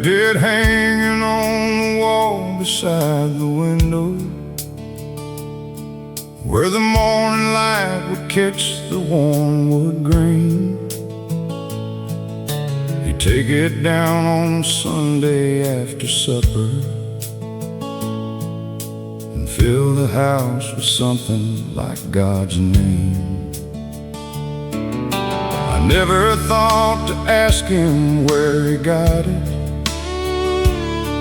Left it hanging on the wall beside the window, where the morning light would catch the warm wood grain. He'd take it down on Sunday after supper and fill the house with something like God's name. I never thought to ask him where he got it,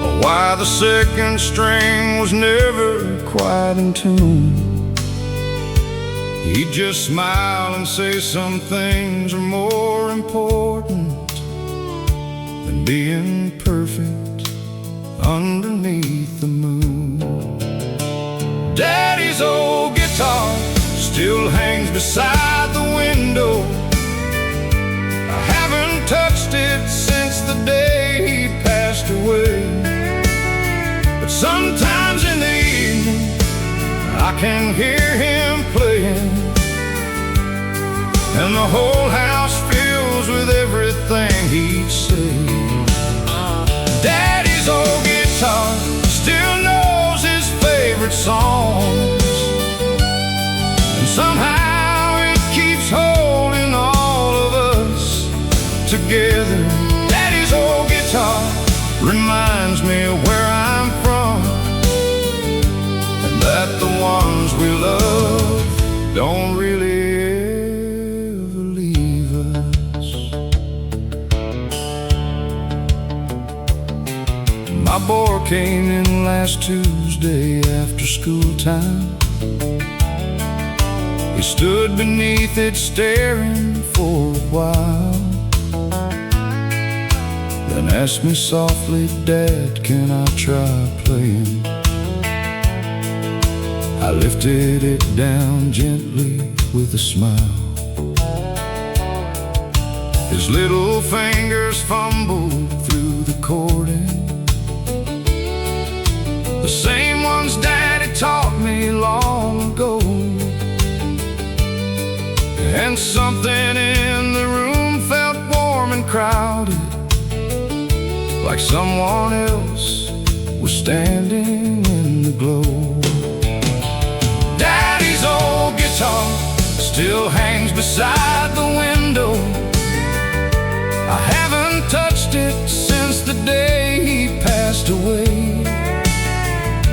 or why the second string was never quite in tune. He'd just smile and say some things are more important than being perfect underneath the moon. Daddy's old guitar still hangs beside the window. I haven't touched it since the day he passed away. But sometimes in the evening I can hear him playing, and the whole house fills with everything he'd say. Daddy's old guitar still knows his favorite songs, and somehow it keeps holding all of us together. Daddy's old guitar reminds me of where I'm from, and that the ones we love don't really ever leave us. My boy came in last Tuesday after school time. He stood beneath it staring for a while, then asked me softly, "Dad, can I try playing?" I lifted it down gently with a smile. His little fingers fumbled through the chording, the same ones Daddy taught me long ago. And something in the room felt warm and crowded, like someone else was standing in the glow. Daddy's old guitar still hangs beside the window. I haven't touched it since the day he passed away.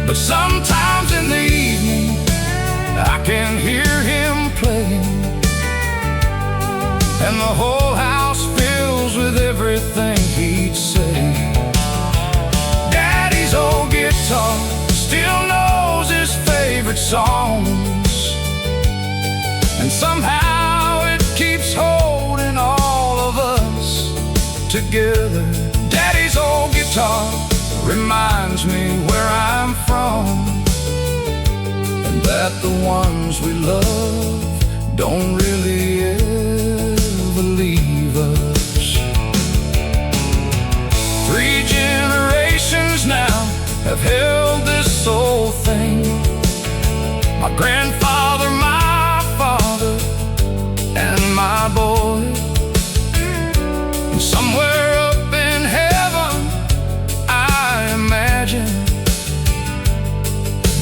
But sometimes in the evening I can hear him playing, and the whole house fills with everything he'd say. Daddy's old guitar still knows his favorite songs, and somehow it keeps holding all of us together. Daddy's old guitar reminds me where I'm from, and that the ones we love don't really ever leave us. 3 generations now have held this old thing. My grandfather, my father, and my boy. And somewhere up in heaven, I imagine,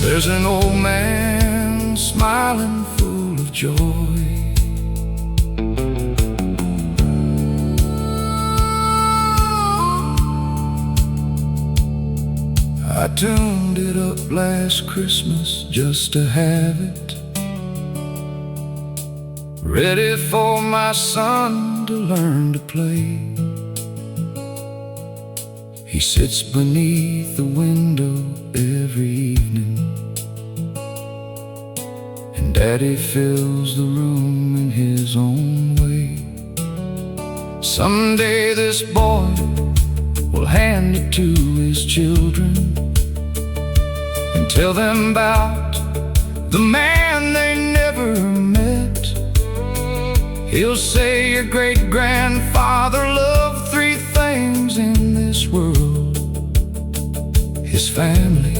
there's an old man smiling full of joy. I tuned it up last Christmas just to have it ready for my son to learn to play. He sits beneath the window every evening, and Daddy fills the room in his own way. Someday this boy will hand it to his children and tell them about the man they never met. He'll say your great-grandfather loved 3 things in this world: his family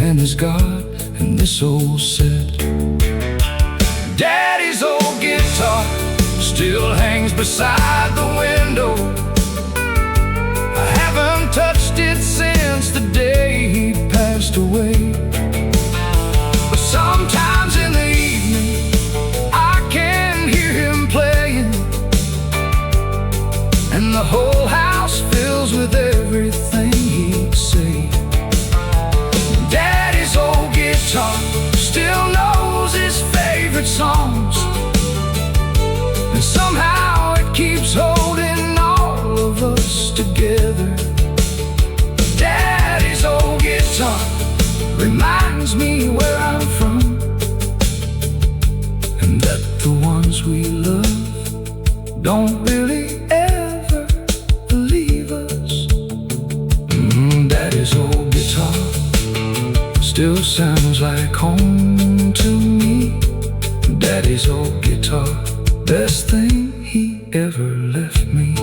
and his God and this old set. Daddy's old guitar still hangs beside the window. I haven't haven't touched it since the day he passed away. But sometimes in the evening I can hear him playing, and the whole house fills with everything he'd say. Daddy's old guitar still knows his favorite songs, and somehow it keeps holding all of us together. Daddy's old guitar reminds me where I'm from, and that the ones we love don't really ever leave us. Daddy's old guitar still sounds like home to me. Daddy's old guitar, best thing he ever left me.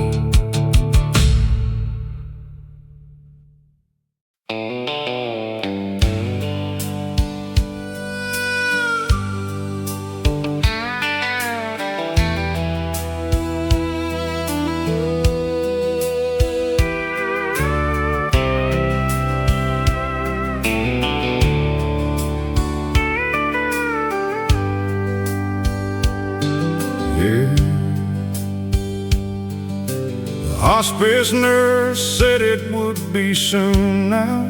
The hospice nurse said it would be soon now,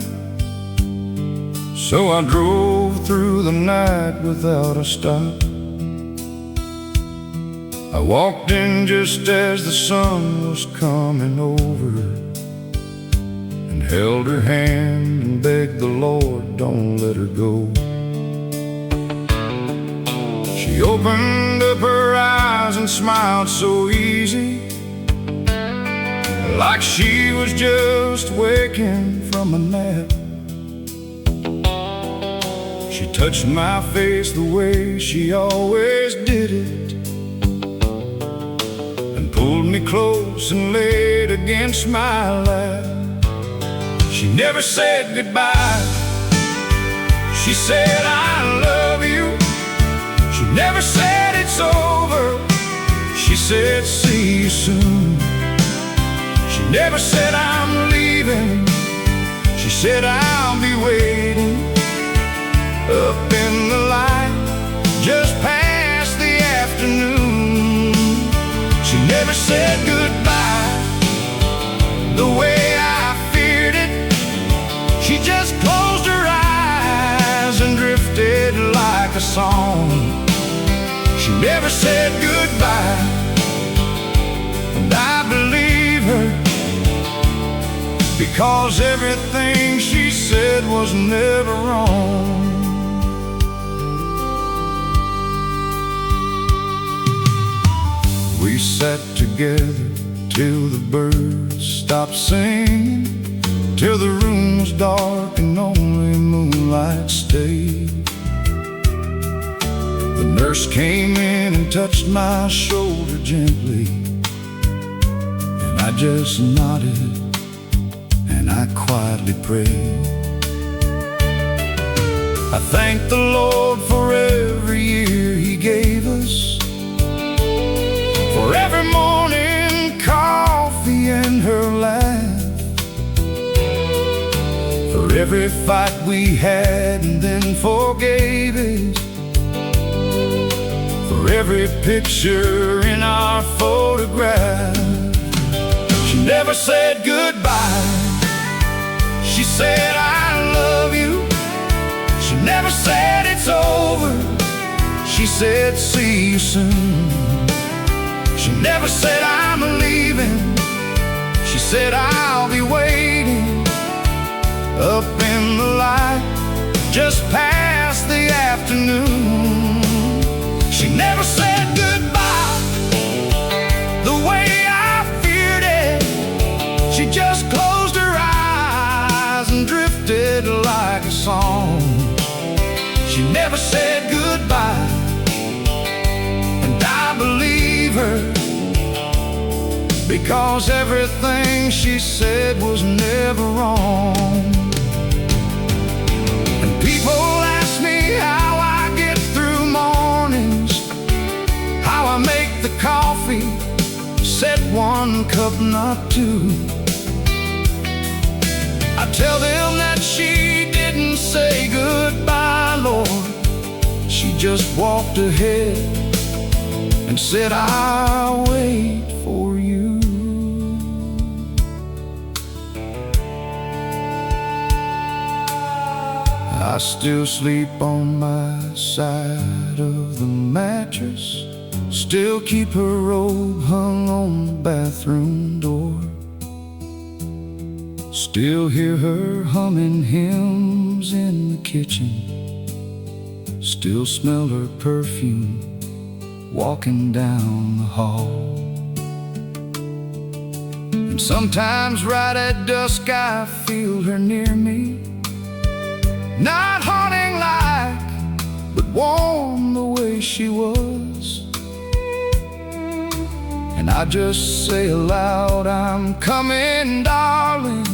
so I drove through the night without a stop. I walked in just as the sun was coming over, and held her hand and begged the Lord, don't let her go. She opened up her eyes and smiled so easy, like she was just waking from a nap. She touched my face the way she always did it, and pulled me close and laid against my lap. She never said goodbye, she said I love you. She never said it's over, she said see you soon. She never said I'm leaving, she said I'll be waiting up in the light just past the afternoon. She never said goodbye the way I feared it. She just closed her eyes and drifted like a song. She never said goodbye, and I believe her, because everything she said was never wrong. We sat together till the birds stopped singing, till the room was dark and only moonlight stayed. The nurse came in and touched my shoulder gently, and I just nodded and I quietly prayed. I thank the Lord for every year He gave us, for every morning coffee and her laugh, for every fight we had and then forgave it, for every picture in our photograph. She never said goodbye, she said I love you. She never said it's over, she said see you soon. She never said I'm leaving, she said I'll be waiting up in the light just past the afternoon. She never said goodbye the way I feared it. She just closed her eyes and drifted like a song. She never said goodbye, and I believe her, because everything she said was never wrong. And people ask me how I get through mornings, how I make the coffee, set one cup, not two. Tell them that she didn't say goodbye, Lord. She just walked ahead and said, I'll wait for you. I still sleep on my side of the mattress, still keep her robe hung on the bathroom door, still hear her humming hymns in the kitchen, still smell her perfume walking down the hall. And sometimes right at dusk I feel her near me, not haunting like, but warm the way she was. And I just say aloud, I'm coming, darling,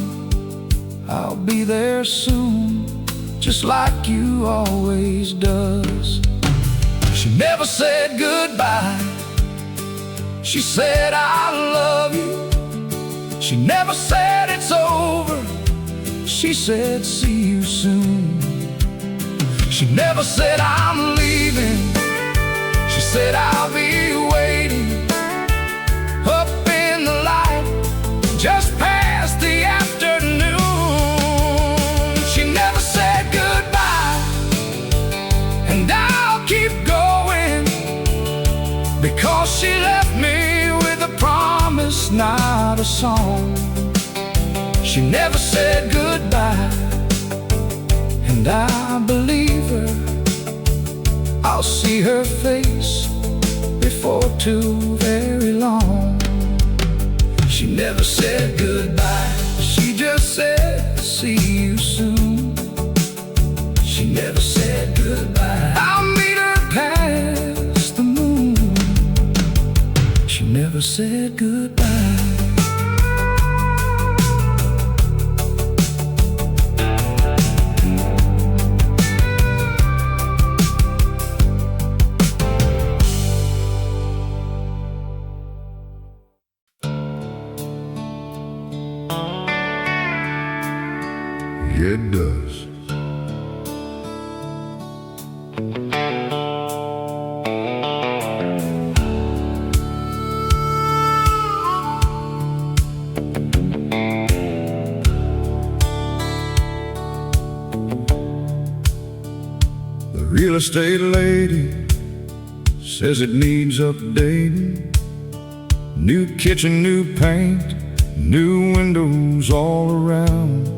I'll be there soon, just like you always does. She never said goodbye, she said I love you. She never said it's over, she said see you soon. She never said I'm leaving, she said I'll be waiting up in the light just past the afternoon. She never said goodbye, and I'll keep going, because she left me with a promise, not a song. She never said goodbye, and I believe her. I'll see her face before too very long. She never said goodbye, she just said see you soon. She never said goodbye, I'll meet her past the moon. She never said goodbye. It does. The real estate lady says it needs updating. New kitchen, new paint, new windows all around.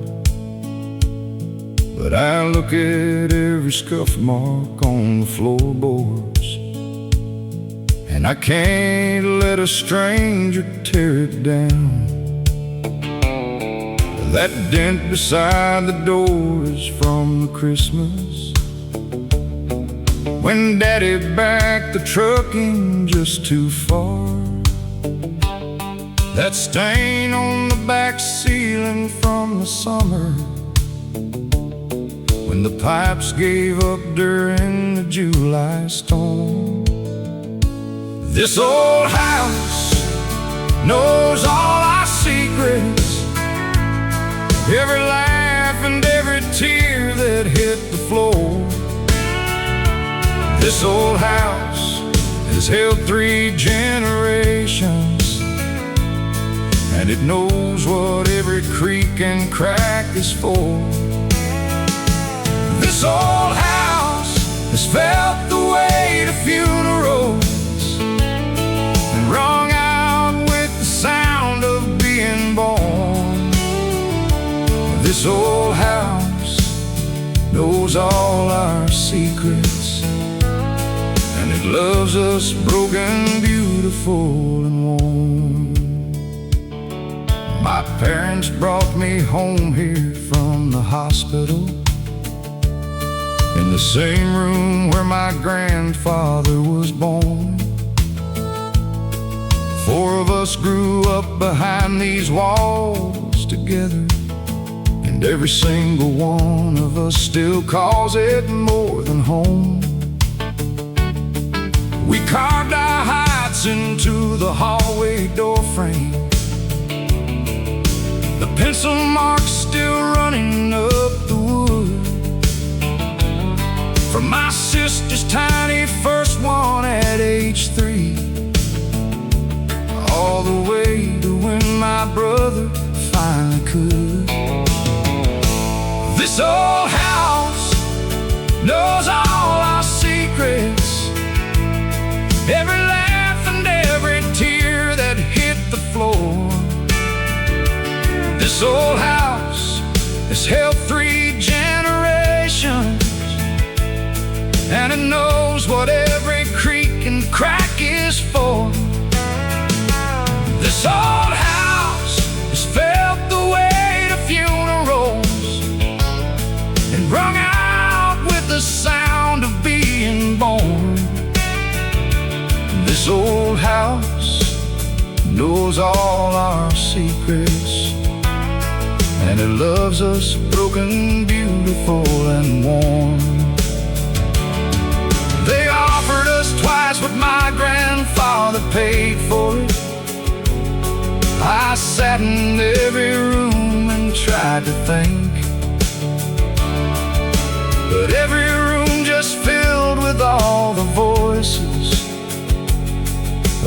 But I look at every scuff mark on the floorboards, and I can't let a stranger tear it down. That dent beside the door is from the Christmas when Daddy backed the trucking just too far. That stain on the back ceiling from the summer when the pipes gave up during the July storm. This old house knows all our secrets, every laugh and every tear that hit the floor. This old house has held 3 generations, and it knows what every creak and crack is for. This old house has felt the weight of funerals and rung out with the sound of being born. This old house knows all our secrets, and it loves us broken, beautiful, and warm. My parents brought me home here from the hospital, in the same room where my grandfather was born. 4 of us grew up behind these walls together, and every single one of us still calls it more than home. We carved our heights into the hallway door frame, the pencil marks still running my sister's tiny first one at age 3, all the way to when my brother finally could. This old house knows all our secrets, every laugh and every tear that hit the floor. This old house has held 3 generations, and it knows what every creak and crack is for. This old house has felt the weight of funerals and rung out with the sound of being born. This old house knows all our secrets, and it loves us broken, beautiful, and warm. They offered us twice what my grandfather paid for it. I sat in every room and tried to think, but every room just filled with all the voices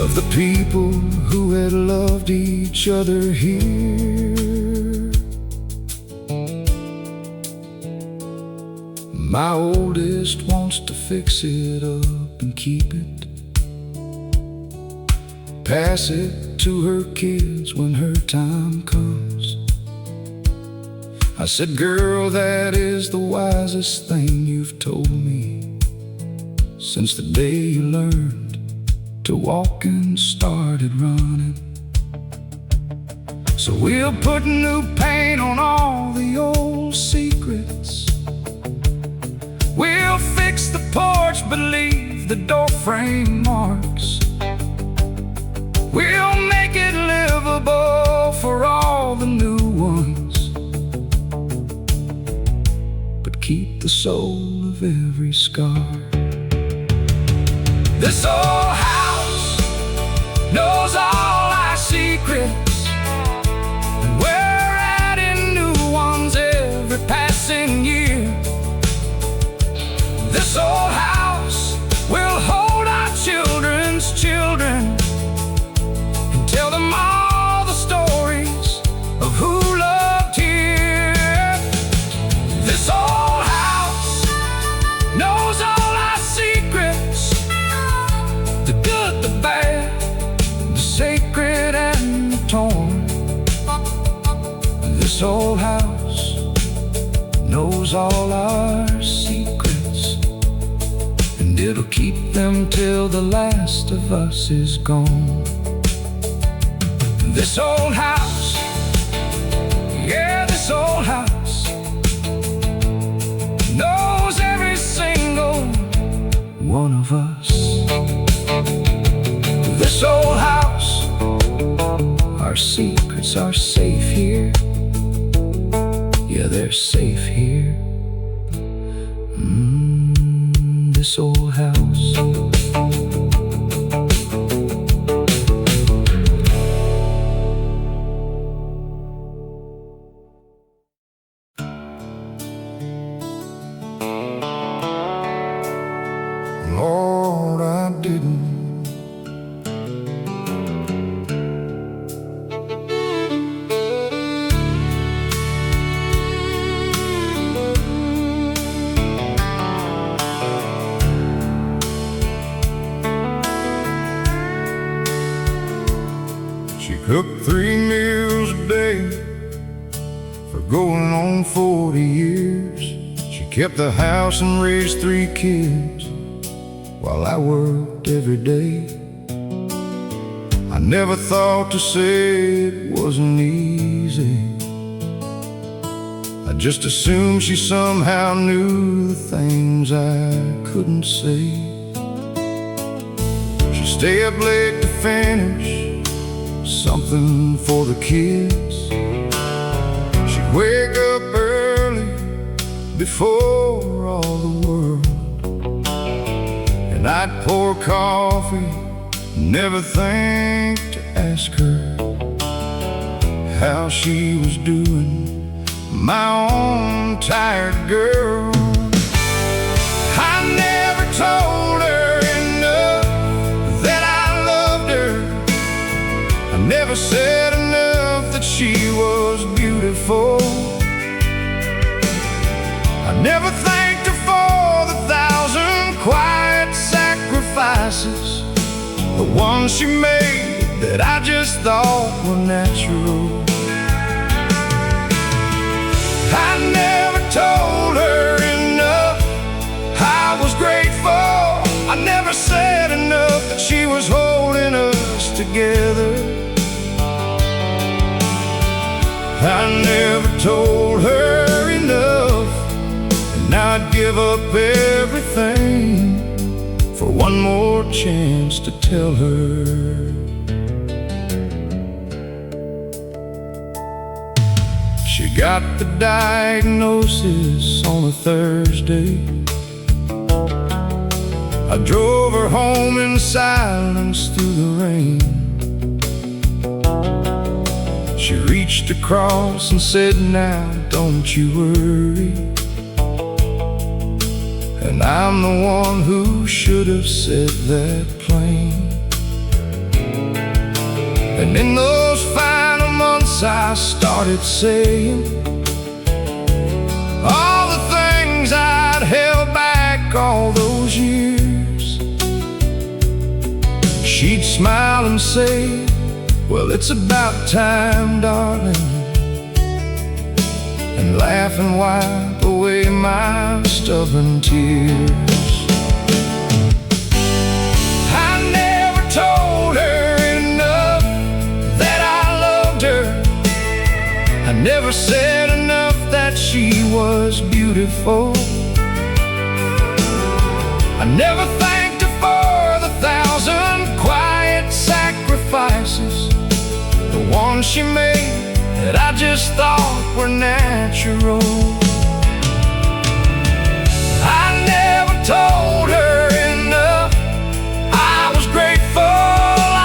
of the people who had loved each other here. My oldest wants to fix it up and keep it, pass it to her kids when her time comes. I said, girl, that is the wisest thing you've told me since the day you learned to walk and started running. So we'll put new paint on all the old secrets, we'll fix the porch but leave the door frame marks, we'll make it livable for all the new ones, but keep the soul of every scar. This old house knows all our secrets, and we're adding new ones every passing year. This old house will hold our children's children and tell them all the stories of who loved here. This old house knows all our secrets, the good, the bad, the sacred and the torn. This old house knows all our secrets, and it'll keep them till the last of us is gone. This old house, yeah, this old house knows every single one of us. This old house, our secrets are safe here. Yeah, they're safe here. This old house. Lord, I didn't cooked 3 meals a day for going on 40 years. She kept the house and raised 3 kids while I worked every day. I never thought to say it wasn't easy. I just assumed she somehow knew the things I couldn't say. She'd stay up late to finish something for the kids. She'd wake up early before all the world, and I'd pour coffee, never think to ask her how she was doing, my own tired girl. I told her enough that I loved her. I never said enough that she was beautiful. I never thanked her for the 1,000 quiet sacrifices, the ones she made that I just thought were natural. I never told her enough I was grateful. I never said enough that she was holding us together. I never told her enough, and I'd give up everything for one more chance to tell her. She got the diagnosis on a Thursday. I drove her home in silence through the rain. She reached across and said, "Now don't you worry." And I'm the one who should have said that plain. And in those final months I started saying all the things I'd held back all those years. She'd smile and say, "Well, it's about time, darling," and laugh and wipe away my stubborn tears. I never told her enough that I loved her. I never said enough that she was beautiful. I never thanked her for the 1,000 quiet sacrifices, the ones she made that I just thought were natural. I never told her enough I was grateful.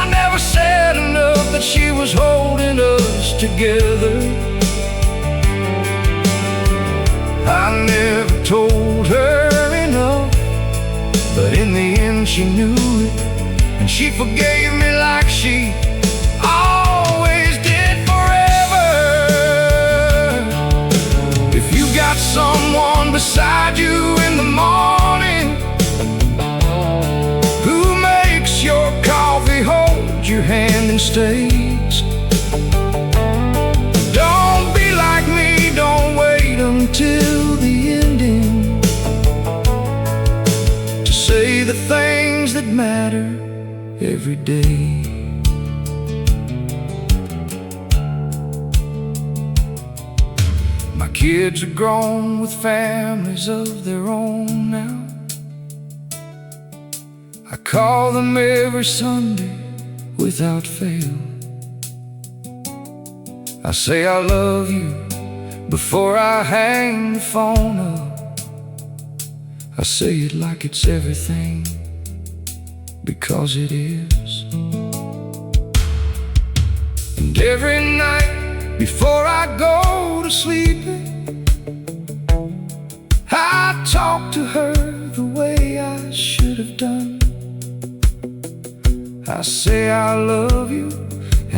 I never said enough that she was holding us together. I never told her enough, but in the end she knew it, and she forgave me like she always did forever. If you got someone beside you in the morning who makes your coffee, hold your hand and stays, don't be like me, don't wait until the ending to say the things that matter every day. My kids are grown with families of their own now. I call them every Sunday without fail. I say I love you before I hang the phone up. I say it like it's everything, because it is. And every night before I go to sleep, I talk to her the way I should have done. I say I love you,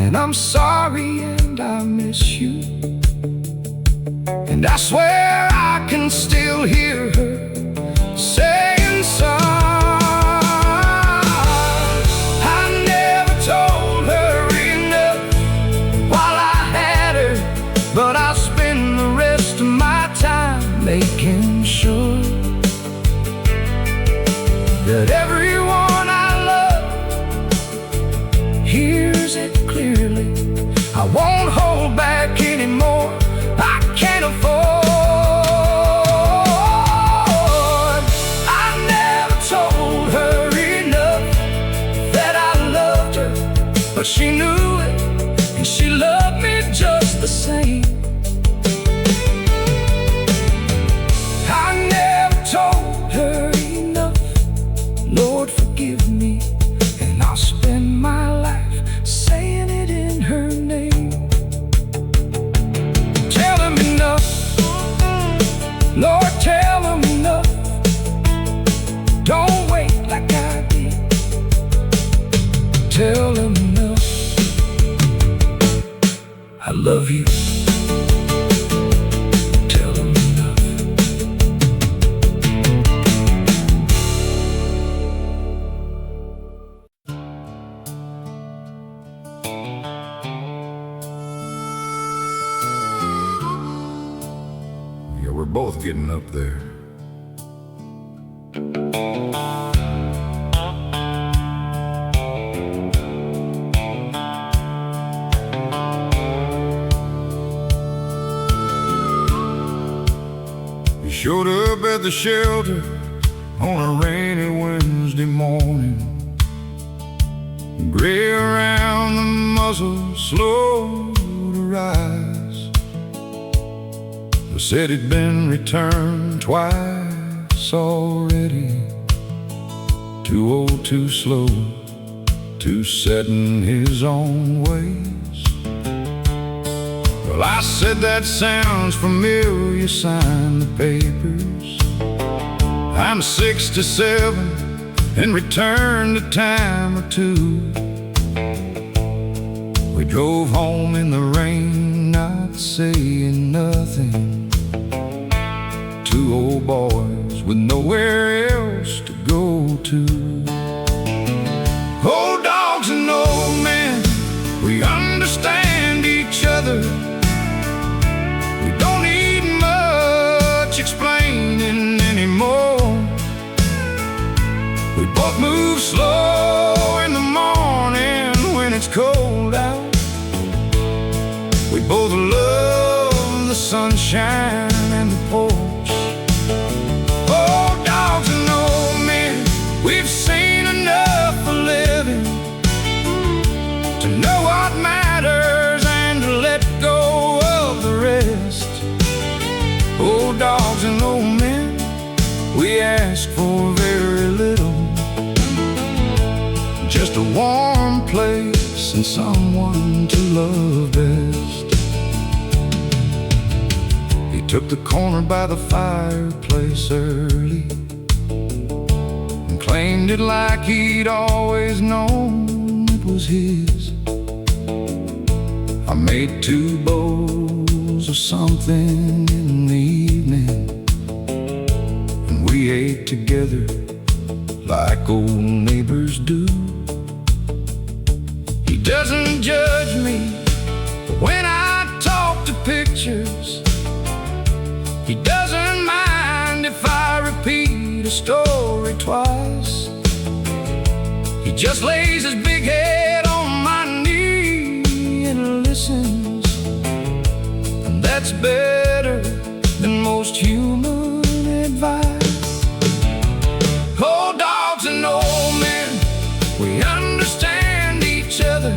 and I'm sorry, and I miss you. And I swear I can still hear her saying, "Son, I never told her enough while I had her, but I'll spend the rest of my time making sure that everyone I love hears it clearly. I won't hold back anymore. I can't afford. I never told her enough that I loved her, but she knew it, and she loved me just the same. I never told her enough. Lord, forgive me, and I'll spend my life saying it in her name. Tell him enough, Lord, tell him enough. Don't tell him enough. I love you. Tell him enough. Yeah, we're both getting up there. He showed up at the shelter on a rainy Wednesday morning. Gray around the muzzle, slow to rise. They said he'd been returned twice already. Too old, too slow, too set in his own ways. Well, I said that sounds familiar, sign the papers. I'm 67 and returned a time or two. We drove home in the rain, not saying nothing. Two old boys with nowhere else to go to. Old dogs and old men, we understand each other. We don't need much explaining anymore. We both move slow in the morning when it's cold out. We both love the sunshine and the porch. Old dogs and old men, we've seen enough of living to know what matters and to let go of the rest. Old dogs and old men, we ask for very little. Just a warm place and someone to love best. He took the corner by the fireplace early and claimed it like he'd always known it was his. I made 2 bowls of something in the evening, and we ate together like old neighbors do. He doesn't judge me when I talk to pictures. He doesn't mind if I repeat a story twice. He just lays his big head on my knee and listens, and that's better than most human advice. Old dogs and old men, we understand each other.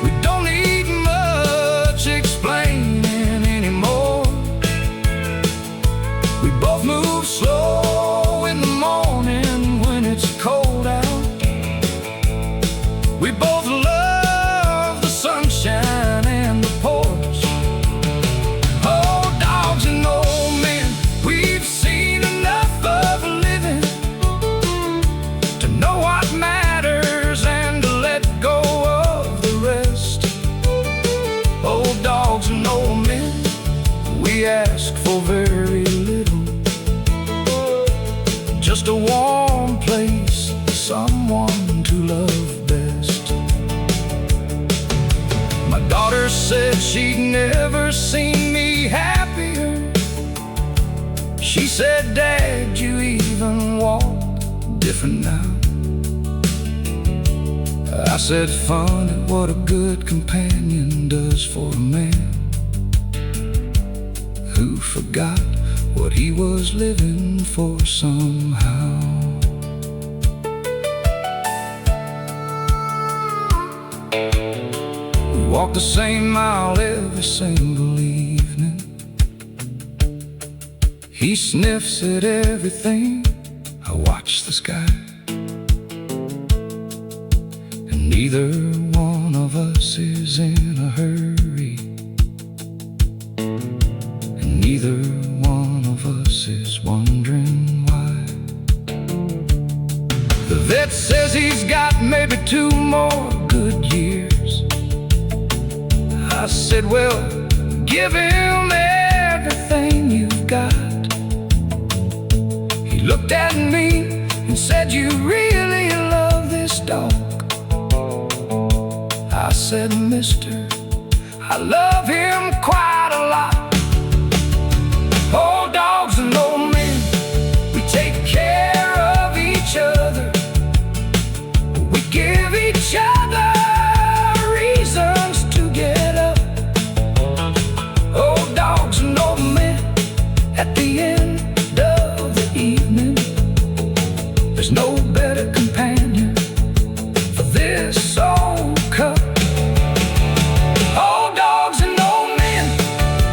We don't need much explaining anymore. We both move slow in the morning when it's cold out. We both love the sunshine and the porch. Old dogs and old men, we've seen enough of living to know what matters and to let go of the rest. Old dogs and old men, we ask for very little. Just a warm place, someone to love best. My daughter said she'd never seen me happier. She said, "Dad, you even walk different now." I said, "Funny what a good companion does for a man who forgot what he was living for somehow." We walked the same mile every single evening. He sniffs at everything, I watch the sky. And neither one of us is in a hurry, and neither one of us is wondering why. The vet says he's got maybe 2 more good years. I said, well, give him everything you've got. He looked at me and said, you really love this dog? I said, mister, I love him quite a lot. Old dogs and old men, we take care of each other. We give each other reasons to get up. Old dogs and old men, at the end of the evening, there's no better companion for this old cup. Old dogs and old men,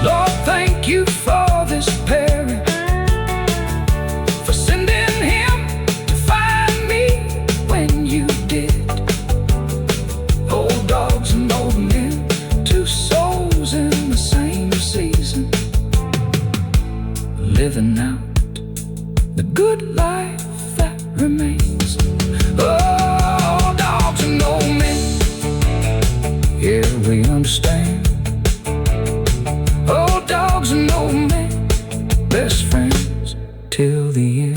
Lord, thank you for this parent, for sending him to find me when you did. Old dogs and old men, 2 souls in the same season, living out the good life that remains. Old dogs and old men, yeah, we understand. Old dogs and old men, best friends till the end.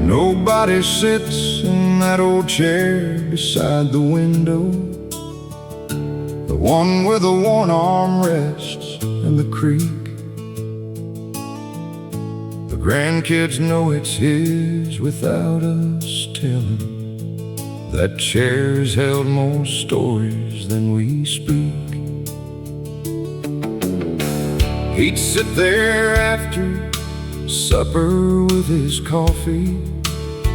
Nobody sits in that old chair beside the window, the one with the worn armrests and the creak. The grandkids know it's his without us telling. That chair's held more stories than we speak. He'd sit there after supper with his coffee,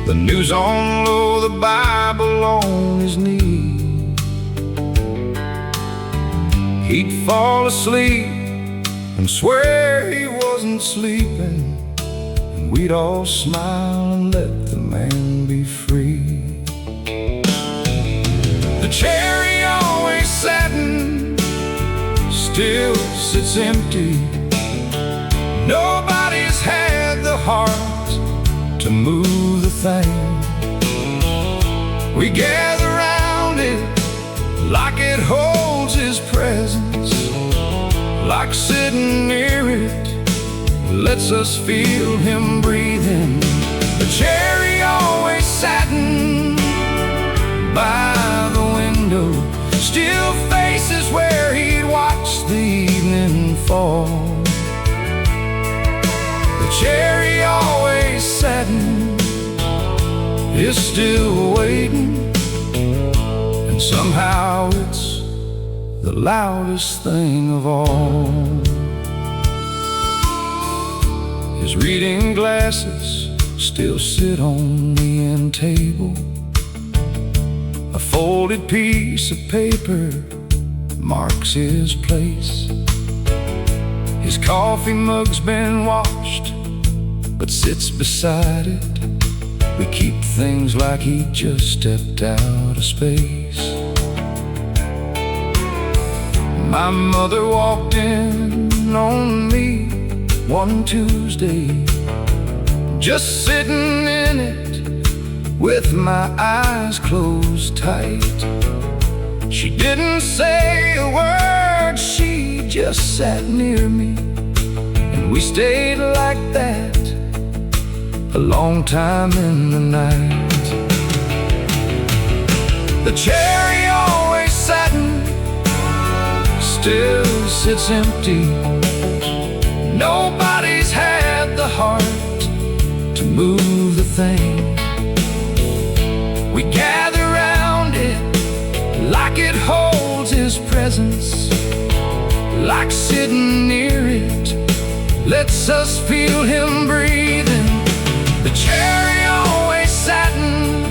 the news on low, the Bible on his knee. He'd fall asleep and swear he wasn't sleeping, and we'd all smile and let the man be free. The chair he always sat in still sits empty. Nobody's had the heart to move the thing. We gather round it like it holds his presence, like sitting near it lets us feel him breathing. The chair he always sat in by the window still faces where he'd watch the evening fall. The chair he always sat in is still waiting, and somehow it's the loudest thing of all. His reading glasses still sit on the end table. A folded piece of paper marks his place. His coffee mug's been washed but sits beside it. We keep things like he just stepped out of space. My mother walked in on me one Tuesday, just sitting in it with my eyes closed tight. She didn't say a word, she just sat near me, and we stayed like that a long time in the night. The chair he always sat in still sits empty. Nobody's had the heart to move the thing. We gather round it like it holds his presence, like sitting near it lets us feel him breathing. The chair he always sat in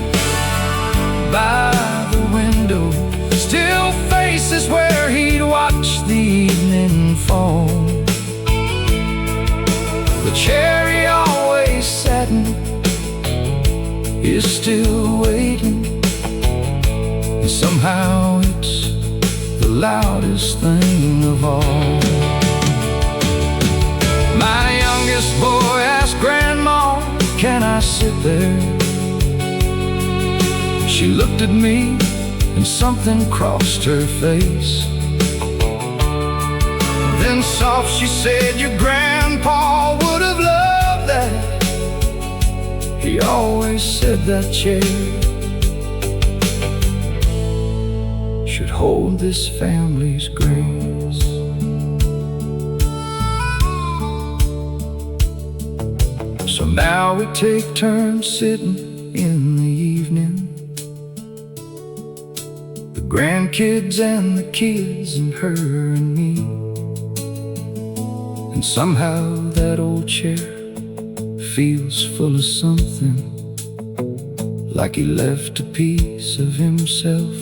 by the window still faces where he'd watch still waiting, and somehow it's the loudest thing of all. My youngest boy asked Grandma, can I sit there? She looked at me and something crossed her face. Then soft she said, your grandpa would have loved that. He always said that chair should hold this family's grace. So now we take turns sitting in the evening, the grandkids and the kids and her and me. And somehow that old chair feels full of something, like he left a piece of himself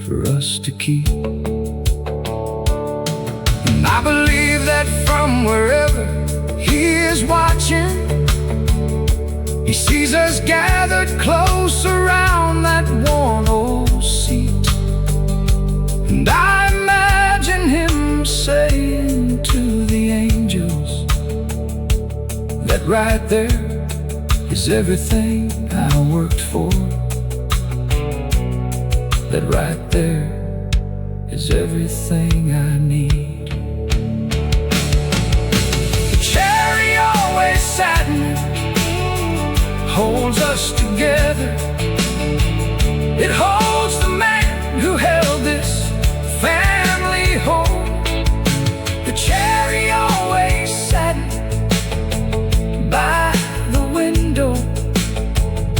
for us to keep. And I believe that from wherever he is watching, he sees us gathered close around that worn old seat. And I imagine him saying to the angels that right there is everything I worked for. That right there is everything I need. The cherry always satin holds us together. It holds the man who held this family home. The cherry always satin by the window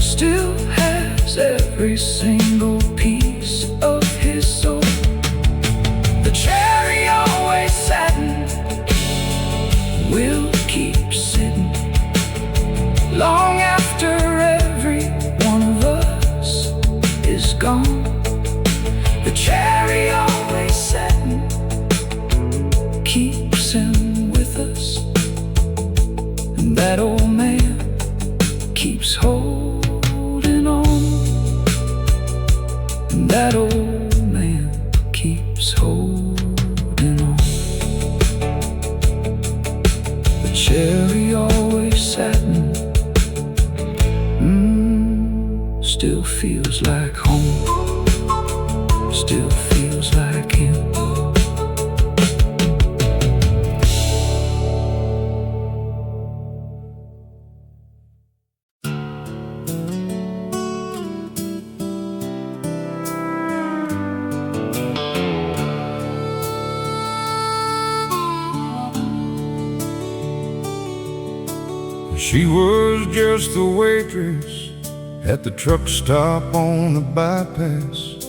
still has every single piece of his soul. The cherry always satin will keep sitting long after every one of us is gone. The cherry always satin keeps him with us, and that old man keeps holding on. And that old man keeps holding on. The cherry always satin still feels like home, still feels like him. She was just the waitress at the truck stop on the bypass,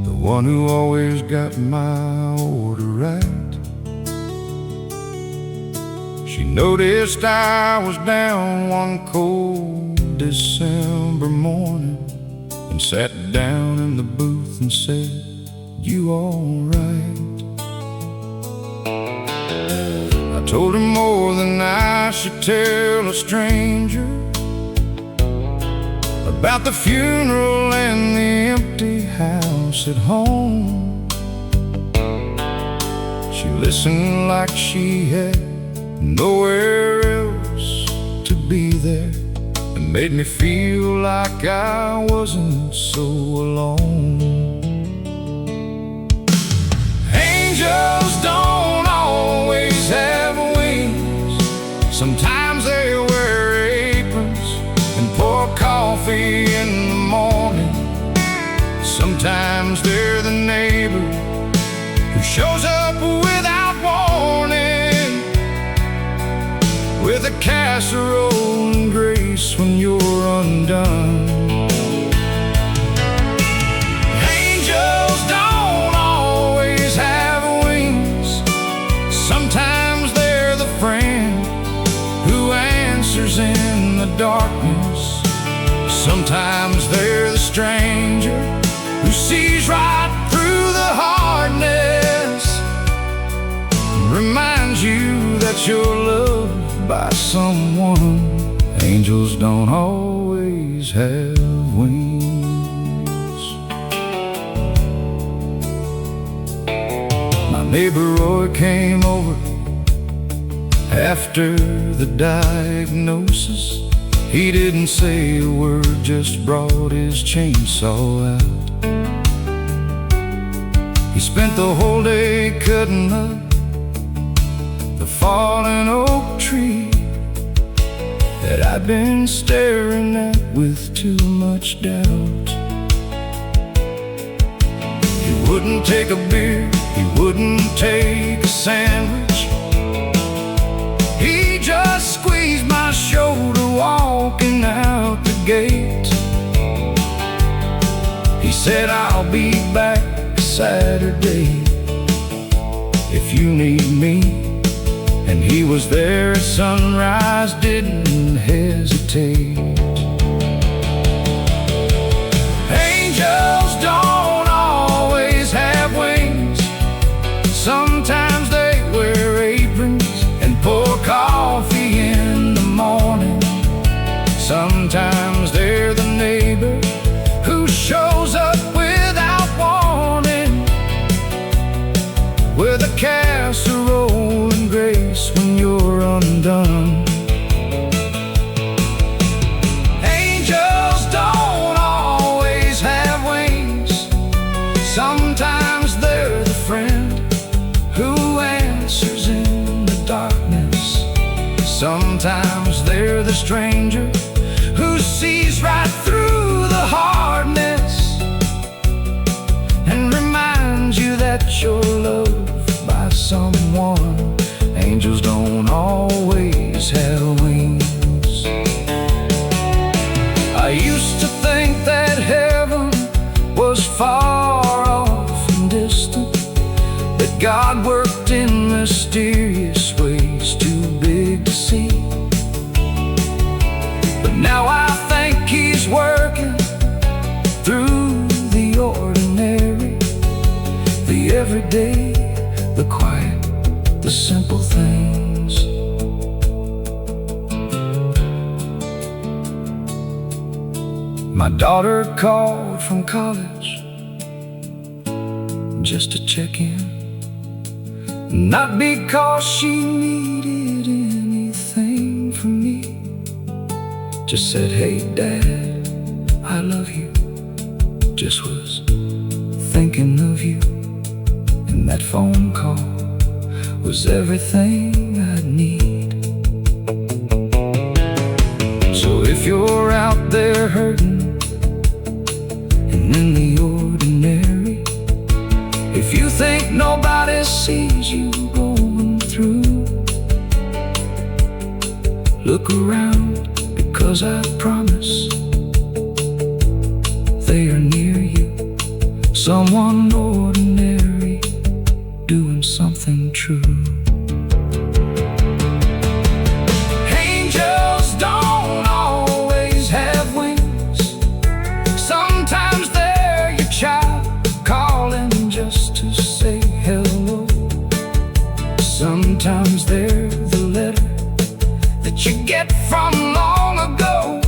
the one who always got my order right. She noticed I was down one cold December morning and sat down in the booth and said, "You all right?" I told her more than I should tell a stranger about the funeral and the empty house at home. She listened like she had nowhere else to be there, and made me feel like I wasn't so alone. Angels don't always have wings. Sometimes they wear aprons and pour coffee in the morning. Sometimes they're the neighbor who shows up without warning, with a casserole and grace when you're undone. Angels don't always have wings. Sometimes they're the friend who answers in the darkness. Sometimes they're the stranger who sees right through the hardness, reminds you that you're loved by someone. Angels don't always have wings. My neighbor Roy came over after the diagnosis. He didn't say a word, just brought his chainsaw out. He spent the whole day cutting up the fallen oak tree that I'd been staring at with too much doubt. He wouldn't take a beer, he wouldn't take a sandwich. He just squeezed my shoulder walking out the gate. He said, "I'll be back Saturday if you need me." And he was there at sunrise, didn't hesitate. Angels don't always have wings. Sometimes they wear aprons and pour coffee in the morning. Sometimes they're the neighbor who shows up without warning, with a casserole and grace when you're undone. Angels don't always have wings. Sometimes they're the friend who answers in the darkness. Sometimes they're the stranger who sees right through the hardness and reminds you that you're loved by someone. Angels don't always have wings. I used to think that heaven was far off and distant, that God worked in mysterious ways too big to see. But now I think He's working through the ordinary, the everyday, the quiet, the simple things. My daughter called from college just to check in, not because she needed anything from me. Just said, "Hey Dad, I love you. Just was thinking of you." And that phone call was everything I'd need. So if you're out there hurting and in the ordinary, if you think nobody sees you going through, look around, because I promise they are near you. Someone ordinary doing something true. Angels don't always have wings. Sometimes they're your child calling just to say hello. Sometimes they're the letter that you get from long ago.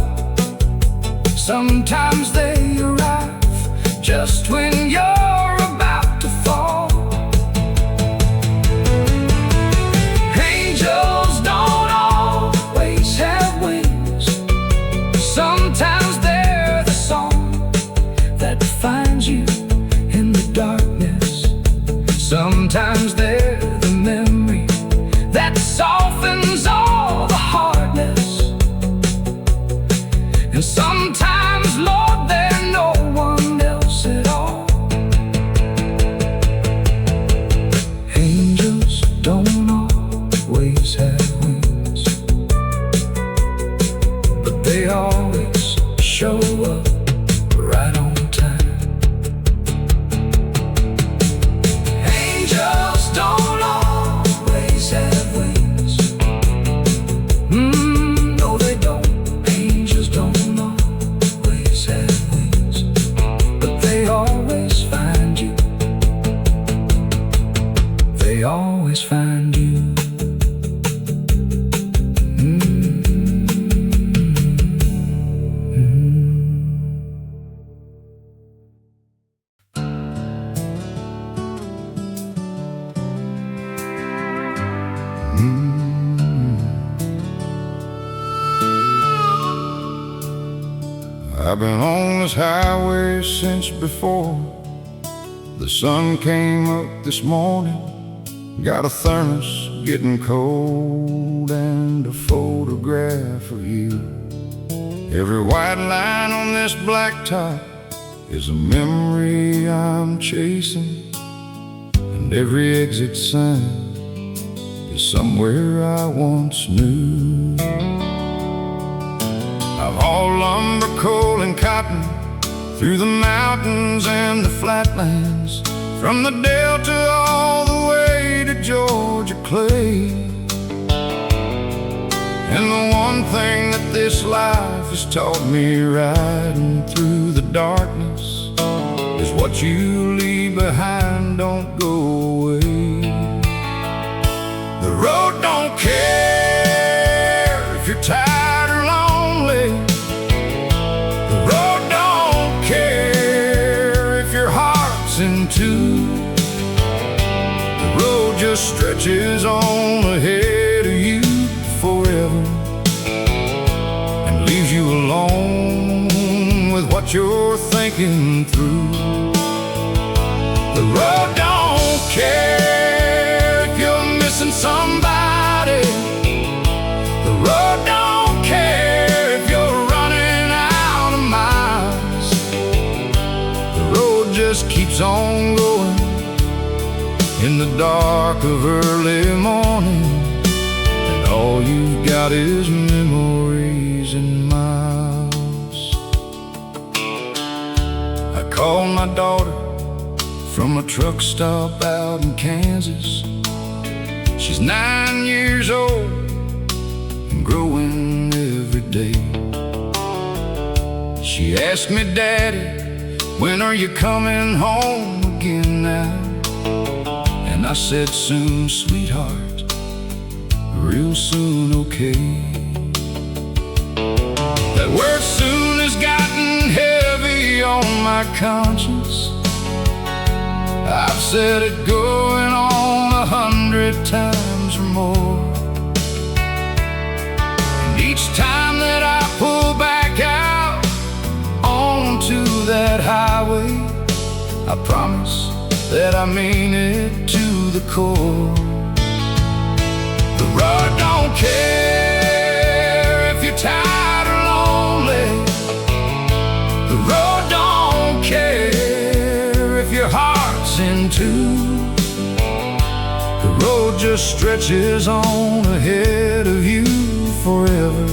Sometimes they arrive just when you're about to fall. Angels don't always have wings. Sometimes they're the song that finds you in the darkness. Sometimes they're the memory that softens all the hardness. And sometimes, Lord, they're no one else at all. Angels don't always have wings, but they always show up right on time. Angels don't always have wings. No, they don't. Angels don't always have wings, but they always find you. They always find you. Mm-hmm. I've been on this highway since before the sun came up this morning. Got a thermos getting cold and a photograph of you. Every white line on this blacktop is a memory I'm chasing, and every exit sign is somewhere I once knew. I've hauled lumber, coal, and cotton through the mountains and the flatlands, from the Delta all the way to Georgia clay. And the one thing that this life has taught me, riding through the darkness, is what you leave behind don't go away. The road don't care if you're tired or lonely. The road don't care if your heart's in two. The road just stretches on ahead of you forever, and leaves you alone with what you're thinking through. The road don't care if you're missing somebody. The road don't care if you're running out of miles. The road just keeps on going in the dark of early morning, and all you've got is memories and miles. I called my daughter from a truck stop out in Kansas. She's 9 years old and growing every day. She asked me, "Daddy, when are you coming home again now?" And I said, "Soon, sweetheart, real soon, okay." That word soon has gotten heavy on my conscience. I've said it going on 100 times or more, and each time that I pull back out onto that highway, I promise that I mean it to the core. The road don't care if you're tired or lonely. The road don't care if your heart's in two. The road just stretches on ahead of you forever,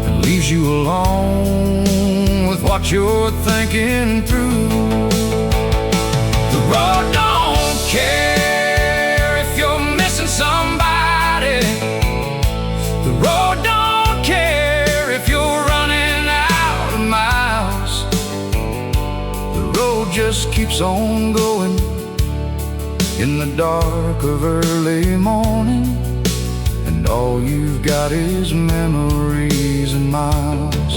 and leaves you alone with what you're thinking through. The road don't care if you're missing somebody. The road don't care if you're running out of miles. The road just keeps on going in the dark of early morning, and all you've got is memories and miles.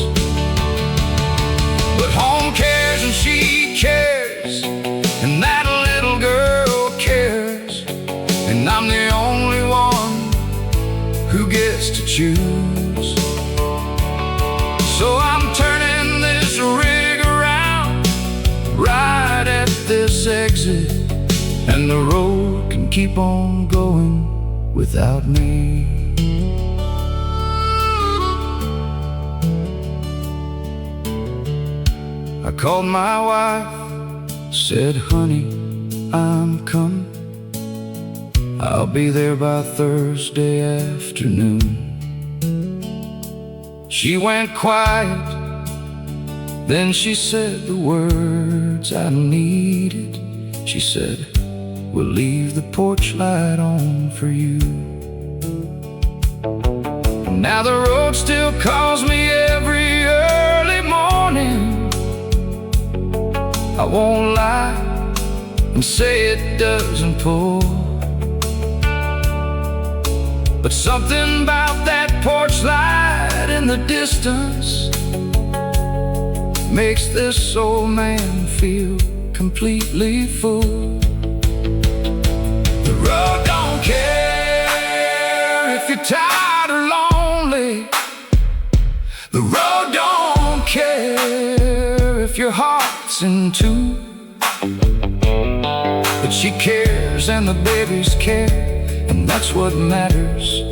But home cares and she cares, and that little girl cares, and I'm the only one who gets to choose. So I'm turning this rig around right at this exit, and the road can keep on going without me. I called my wife, said, "Honey, I'm coming. I'll be there by Thursday afternoon." She went quiet, then she said the words I needed. She said, "We'll leave the porch light on for you." Now the road still calls me every early morning. I won't lie and say it doesn't pull, but something about that porch light in the distance makes this old man feel completely full. The road don't care boxing too, but she cares and the babies care, and that's what matters.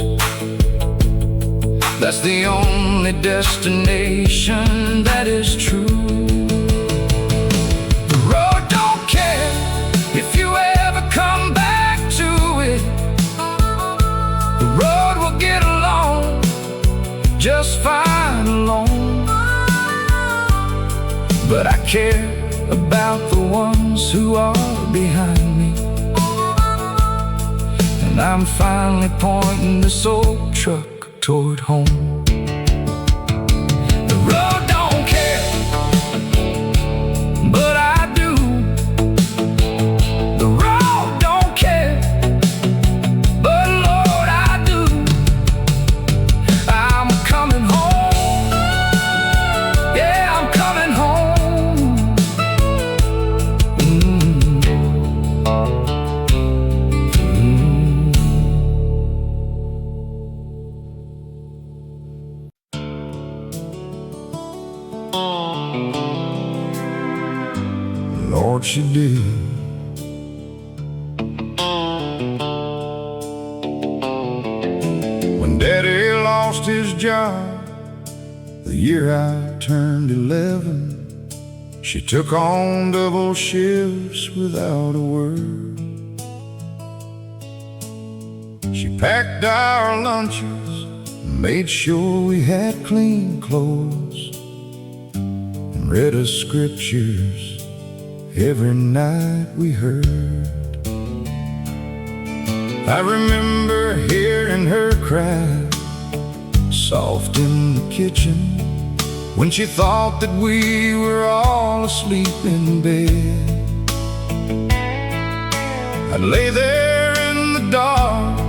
That's the only destination that is true. The road don't care if you ever come back to it. The road will get along just fine alone. But I care about the ones who are behind me, and I'm finally pointing this old truck toward home. The road don't care, but I do. The road don't care, but Lord, I do. I'm coming home. Yeah, I'm coming home. Lord, she did. When Daddy lost his job, the year I turned 11, she took on double shifts without a word. She packed our lunches, made sure we had clean clothes, and read us scriptures every night we heard. I remember hearing her cry, soft in the kitchen, when she thought that we were all asleep in bed. I'd lay there in the dark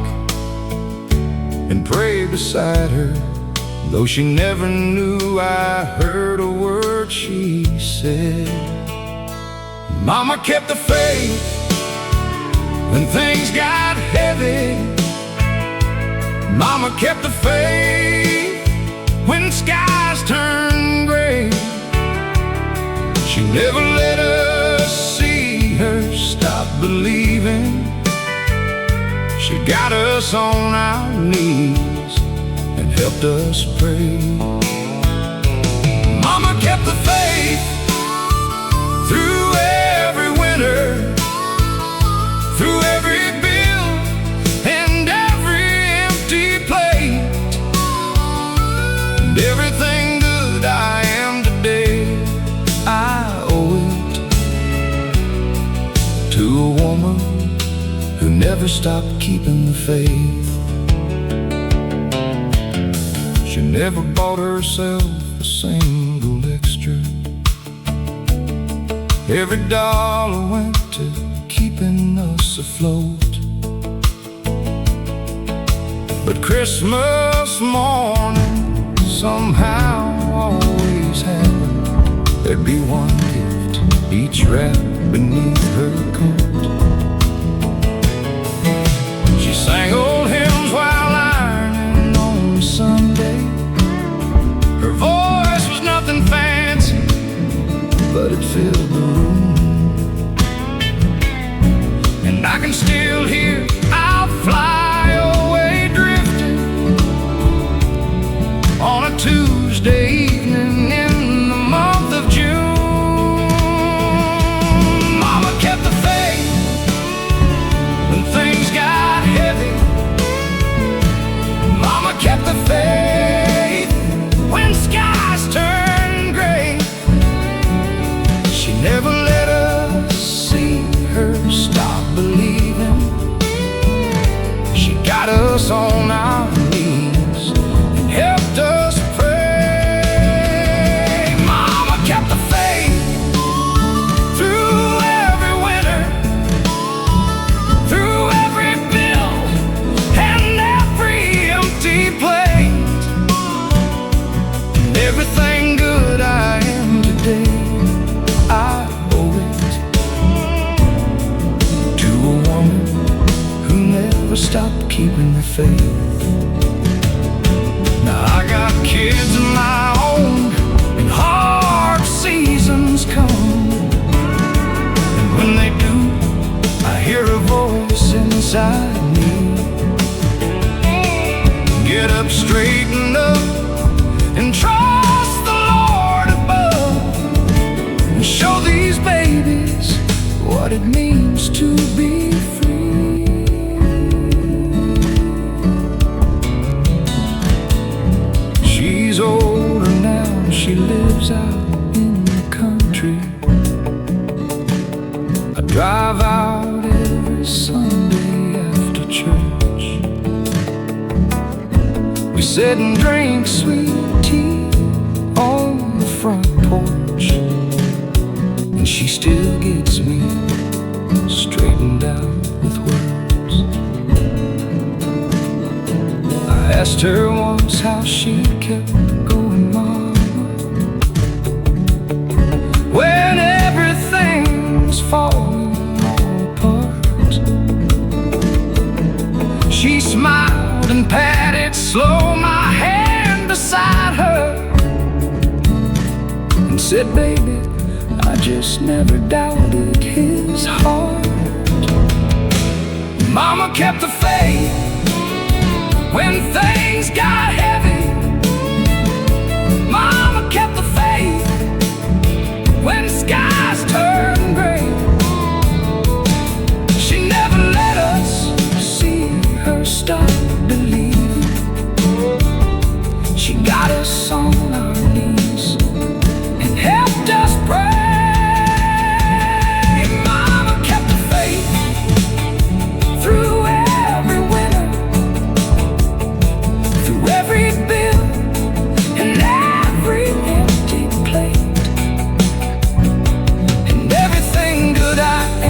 and pray beside her, though she never knew I heard a word she said. Mama kept the faith when things got heavy. Mama kept the faith when skies turned gray. She never let us see her stop believing. She got us on our knees and helped us pray. Mama kept the faith through every winter, through every bill and every empty plate, and everything good I am today, I owe it to a woman who never stopped keeping the faith. She never bought herself a single extra. Every dollar went to keeping us afloat. But Christmas morning somehow always happened. There'd be one gift, each wrapped beneath her coat. She sang old hymns while ironing on Sunday. Her voice was nothing fancy, but it filled the room. And I can still hear "I'll fly away" drifting on a Tuesday evening in the month of June. Mama kept the faith when things got heavy. Mama kept the faith when skies turned gray. She never let us see her stop believing. She got us on our knees and helped us pray. Mama kept the faith through every winter, through every bill and every empty plate, and everything good I am today, I owe it to a woman who never stopped keeping the faith. Now I got kids of my own, and hard seasons come, beside me. Get up, straighten up, And trust the Lord above, and show these babies what it means to be free. She's older now, she lives out in the country. I drive out every Sunday after church. We sit and drink sweet tea on the front porch, and she still gets me straightened out with words. I asked her once how she kept going, Mama, when everything's falling all apart. She smiled and patted slow my hand beside her, and said, baby, I just never doubted his heart. Mama kept the faith when things got heavy. Mama kept the faith when the skies turned gray. She never let us see her stop believing. She got us on our knees and helped us pray. Mama kept the faith through every winter, through every bill and every empty plate, and everything good I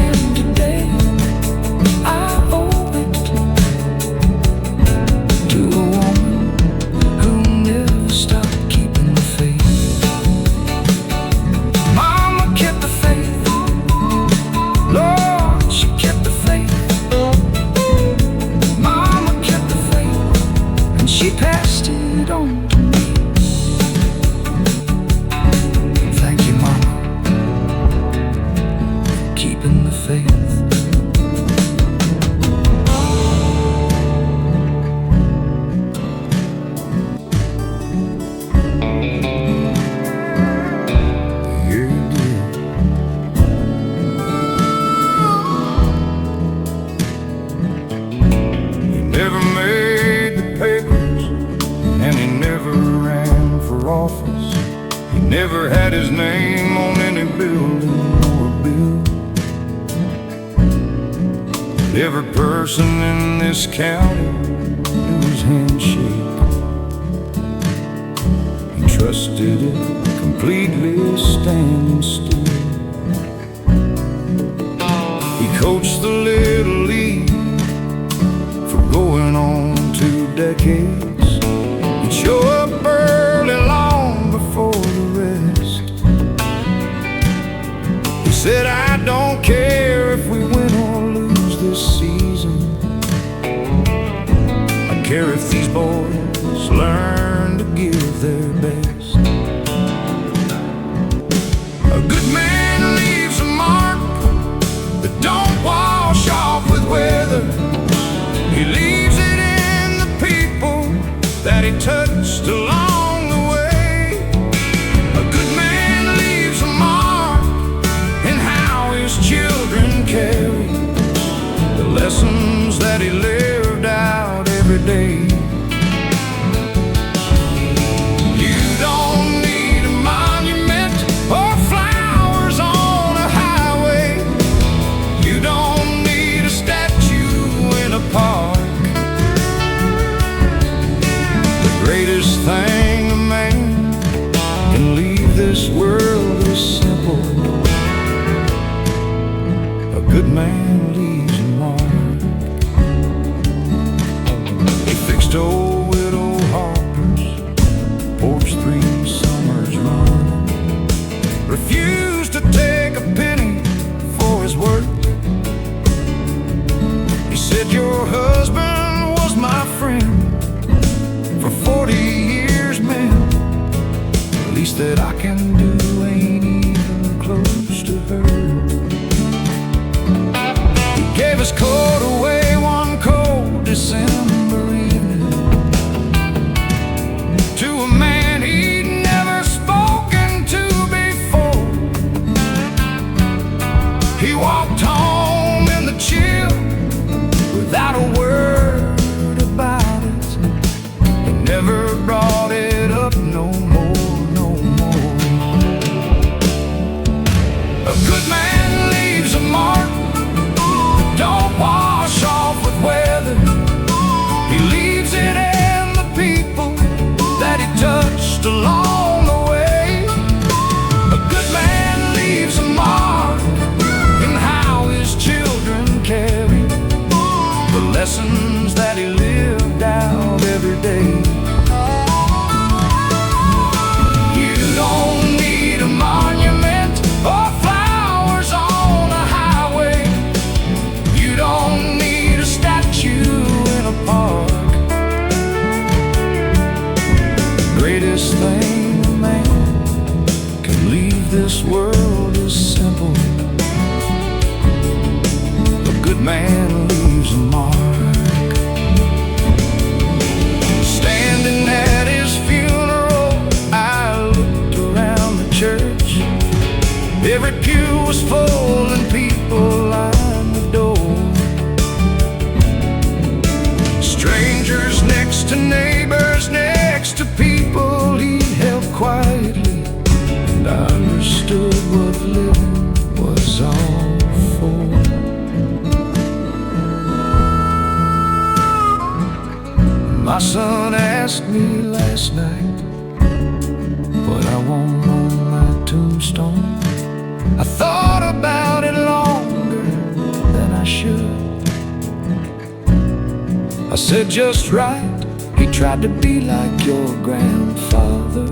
am today, I owe it to a woman who never stopped keeping the faith. Mama kept the faith, Lord, she kept the faith. Mama kept the faith, and she passed it on to me. Thank you, Mama, for keeping the faith. yeah, you did. He never made the papers, and he never ran for office. He never had his name on any building or bill. But every person in this county knew his handshake. He trusted it completely, standing still. He coached the Little League for going on 2 decades. He'd show up early, long before the rest. He said, I don't care if we win or lose this season. I care if these boys learn to give their best. A good man leaves a mark that don't wash off with weather. He leaves it in the people that he touched along the way. A good man leaves a mark in how his children carry the lessons that he lived out every day. You don't need a monument or flowers on a highway. You don't need a statue in a park. The greatest thing a man can leave this world is simple. A good man leaves a mark. He fixed old widow Harper's porch 3 summers running. Refused to take a penny for his work. He said, your husband was my friend for 40 years, man. The least that I can do ain't even close to her. He gave his coat away one lessons that he lived out every day. You don't need a monument or flowers on a highway. You don't need a statue in a park. The greatest thing a man can leave this world is simple. A good man leaves a mark. Standing at his funeral, I looked around the church. Every pew was full and people lined the door. Strangers next to neighbors, next to people he held quietly. And I understood what living was all for. My son asked me last night what I want on my tombstone. I thought about it longer than I should. I said just right, he tried to be like your grandfather.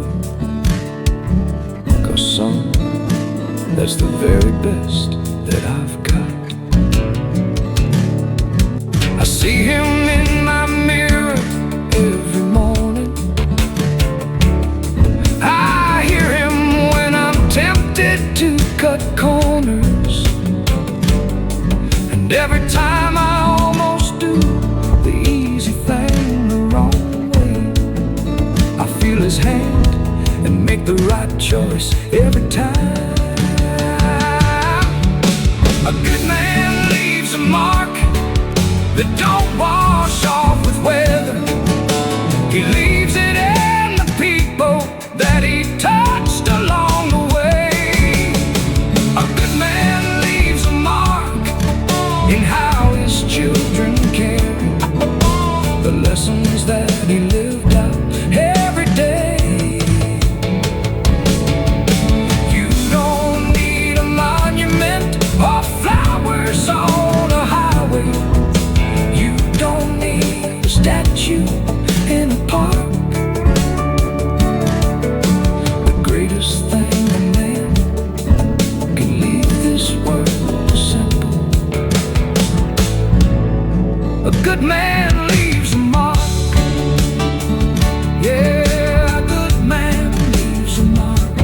'Cause son, that's the very best that I've got. I see him in my mirror every morning. I hear him when I'm tempted to cut corners. And every time I almost do the easy thing the wrong way, I feel his hand and make the right choice every time. A good man leaves a mark that don't wash off with weather. He leaves it in the people that he touched along the way. A good man leaves a mark in how his children carry the lessons that he lived out every day. You don't need a monument or flowers on a highway. You don't need a statue in a park. The greatest thing a man can leave this world is simple. A good man leaves a mark. Yeah, a good man leaves a mark.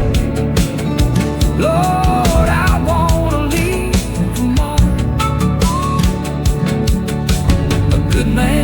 Lord, I wanna leave a mark. A good man